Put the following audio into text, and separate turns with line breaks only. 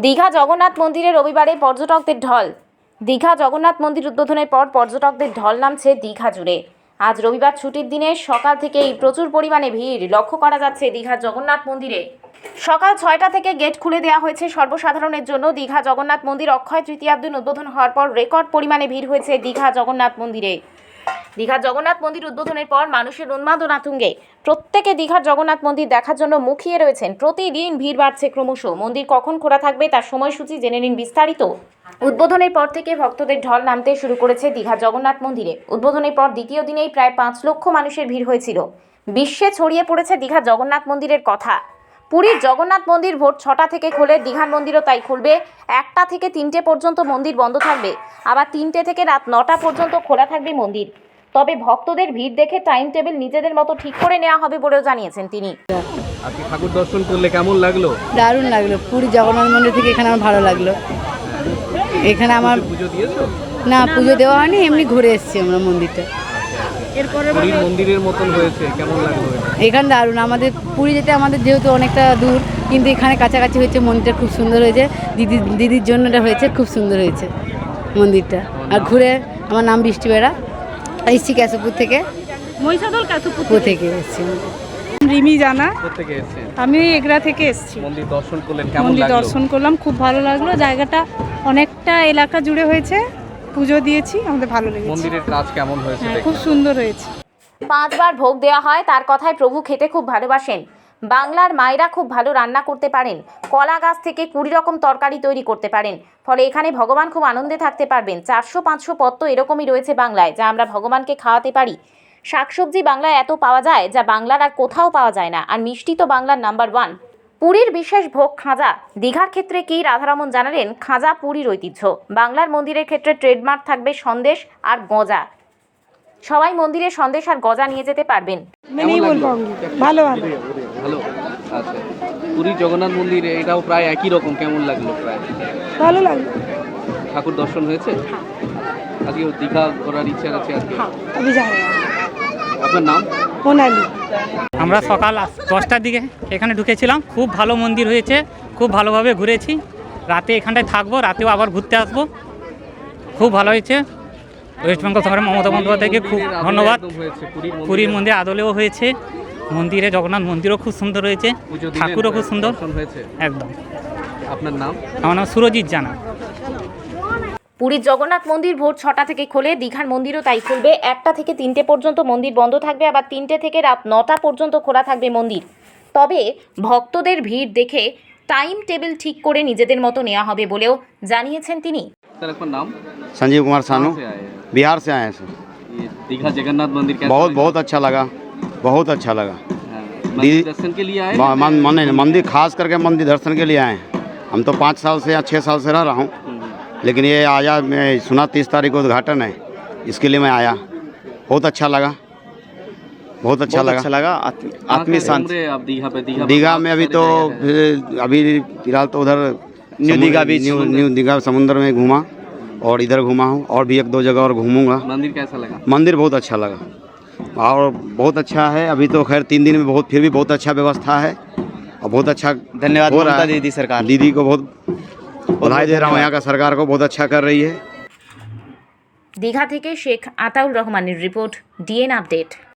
দীঘা জগন্নাথ মন্দিরে রবিবারে পর্যটকদের ঢল। দীঘা জগন্নাথ মন্দির উদ্বোধনের পর পর্যটকদের ঢল নামছে দীঘা জুড়ে। আজ রবিবার ছুটির দিনে সকাল থেকেই প্রচুর পরিমাণে ভিড় লক্ষ্য করা যাচ্ছে দীঘার জগন্নাথ মন্দিরে। সকাল 6টা থেকে গেট খুলে দেওয়া হয়েছে সর্বসাধারণের জন্য। দীঘা জগন্নাথ মন্দির অক্ষয় তৃতীয়ার দিন উদ্বোধন হওয়ার পর রেকর্ড পরিমাণে ভিড় হয়েছে দীঘা জগন্নাথ মন্দিরে। দীঘার জগন্নাথ মন্দির উদ্বোধনের পর মানুষের উন্মাদনা তুঙ্গে। প্রত্যেকে দীঘার জগন্নাথ মন্দির দেখার জন্য মুখিয়ে রয়েছেন। প্রতিদিন ভিড় বাড়ছে ক্রমশ। মন্দির কখন খোলা থাকবে তার সময়সূচি জেনে নিন বিস্তারিত। উদ্বোধনের পর থেকে ভক্তদের ঢল নামতে শুরু করেছে দীঘার জগন্নাথ মন্দিরে। উদ্বোধনের পর দ্বিতীয় দিনেই প্রায় 5 লক্ষ মানুষের ভিড় হয়েছিল। বিশ্বে ছড়িয়ে পড়েছে দীঘার জগন্নাথ মন্দিরের কথা। পুরীর জগন্নাথ মন্দির ভোর 6টা থেকে খোলে, দীঘার মন্দিরও তাই খুলবে। 1টা থেকে 3টে পর্যন্ত মন্দির বন্ধ থাকবে, আবার 3টে থেকে রাত 9টা পর্যন্ত খোলা থাকবে মন্দির। তবে ভক্তদের ভিড় দেখে টাইম টেবিল নিজেদের মতো ঠিক করে নেওয়া হবে বলেও জানিয়েছেন তিনি।
আপনি ঠাকুর দর্শন করলে কেমন লাগলো?
দারুণ লাগলো। পুরী জগন্নাথ মন্দির থেকে এখানে আমার ভালো লাগলো। এখানে আমার
পুজো দিয়েছো?
না, পুজো দেওয়া হয়নি, এমনি ঘুরে এসেছি আমরা মন্দিরটা।
পুরীর মন্দিরের মতন হয়েছে, কেমন লাগলো?
এখানে দারুণ। আমাদের পুরী যেতে আমাদের যেহেতু অনেকটা দূর, কিন্তু এখানে কাছাকাছি হয়েছে। মন্দিরটা খুব সুন্দর হয়েছে। দিদির জন্য এটা হয়েছে, খুব সুন্দর হয়েছে মন্দিরটা। আর ঘুরে, আমার নাম বৃষ্টি বেড়া, এসছি কেশবপুর থেকে,
মহিষাদল কাতুপুর
থেকে এসেছি।
রিমি জানা,
কোথেকে এসেছেন?
আমি এগরা থেকে এসেছি।
মন্দির দর্শন করলেন, কেমন
মন্দির
লাগলো?
দর্শন করলাম, খুব ভালো লাগলো। জায়গাটা অনেকটা এলাকা জুড়ে হয়েছে, পুজো দিয়েছি, আমাদের ভালো লেগেছে।
মন্দিরের কাজ কেমন হয়েছে?
হ্যাঁ, খুব সুন্দর হয়েছে।
5 বার ভোগ দেওয়া হয়। তার কথায় প্রভু খেতে খুব ভালোবাসেন। বাংলার মায়েরা খুব ভালো রান্না করতে পারেন। কলা গাছ থেকে 20 রকম তরকারি তৈরি করতে পারেন। ফলে এখানে ভগবান খুব আনন্দে থাকতে পারবেন। 400-500 পদ তো এরকমই রয়েছে বাংলায়, যা আমরা ভগবানকে খাওয়াতে পারি। শাকসবজি বাংলায় এত পাওয়া যায় যা বাংলার আর কোথাও পাওয়া যায় না। আর মিষ্টি তো বাংলার নাম্বার 1। পুরীর বিশেষ ভোগ খাজা। দীঘার ক্ষেত্রে কি রাধারমণ জানালেন, খাজা পুরীর ঐতিহ্য। বাংলার মন্দিরের ক্ষেত্রে ট্রেডমার্ক থাকবে সন্দেশ আর গজা। সবাই মন্দিরে সন্দেশ আর গজা নিয়ে যেতে পারবেন।
ভালো ভালো
ভালো। আচ্ছা, পুরী জগন্নাথ মন্দির এটাও প্রায় একই রকম, কেমন লাগলো? প্রায়
ভালো লাগলো।
ঠাকুর দর্শন হয়েছে? আজকে দীঘা করার ইচ্ছা আছে আজকে।
আমি জানি।
আপনার নাম?
মোনালি।
আমরা সকাল 10টার দিকে এখানে ঢুকেছিলাম। খুব ভালো মন্দির হয়েছে, খুব ভালোভাবে ঘুরেছি। রাতে এখানটায় থাকবো, রাতেও আবার ঘুরতে আসবো। খুব ভালো হয়েছে। ওয়েস্ট বেঙ্গল সরকারের মমতা বন্দ্যোপাধ্যায়কে খুব ধন্যবাদ। পুরীর মন্দির আদলেও হয়েছে। মন্দিরে জগন্নাথ মন্দিরও খুব সুন্দর হয়েছে, ঠাকুরও খুব সুন্দর
হয়েছে
একদম।
আপনার নাম?
আমার নাম সুরজিৎ জানা।
পুরীর জগন্নাথ মন্দির ভোর 6টা থেকে খোলে, দীঘার মন্দিরও তাই খুলবে। 1টা থেকে 3টে পর্যন্ত মন্দির বন্ধ থাকবে, আবার 3টে থেকে রাত 9টা পর্যন্ত খোলা থাকবে মন্দির। তবে ভক্তদের ভিড় দেখে টাইম টেবিল ঠিক করে নিজেদের মতো নেওয়া হবে বলেও জানিয়েছেন তিনি।
सर आपका नाम?
संजीव कुमार सानू,
कहाँ से आए हैं?
बिहार से आए हैं सर।
ये दीघा जगन्नाथ मंदिर कैसा
बहुत
लगा?
बहुत अच्छा लगा, बहुत अच्छा लगा।
हाँ, मंदिर दर्शन के लिए आए हैं?
मंदिर खास करके मंदिर दर्शन के लिए आए हैं। हम तो 5 साल से या 6 साल से रह रहा हूँ, लेकिन ये आया, मैं सुना 30 तारीख को उद्घाटन है, इसके लिए मैं आया। बहुत अच्छा लगा, बहुत अच्छा लगा। आत्मीय शांति।
घूम रहे हैं आप दीघा पे?
दीघा में अभी तो अभी फिलहाल तो उधर न्यू दीघा बीच, न्यू दीघा समुद्र में घूमा और इधर घूमा हूँ, और भी 1-2 जगह और घूमूंगा।
मंदिर कैसा लगा?
मंदिर बहुत अच्छा लगा और बहुत अच्छा है। अभी तो खैर 3 दिन में फिर भी बहुत अच्छा व्यवस्था है और बहुत अच्छा
धन्यवाद
हो रहा है।
दीदी सरकार,
दीदी को बहुत बधाई दे रहा हूँ। यहाँ का सरकार को बहुत अच्छा कर रही है।
দীঘা থেকে শেখ আতাউর রহমানের রিপোর্ট, ডিএন আপডেট।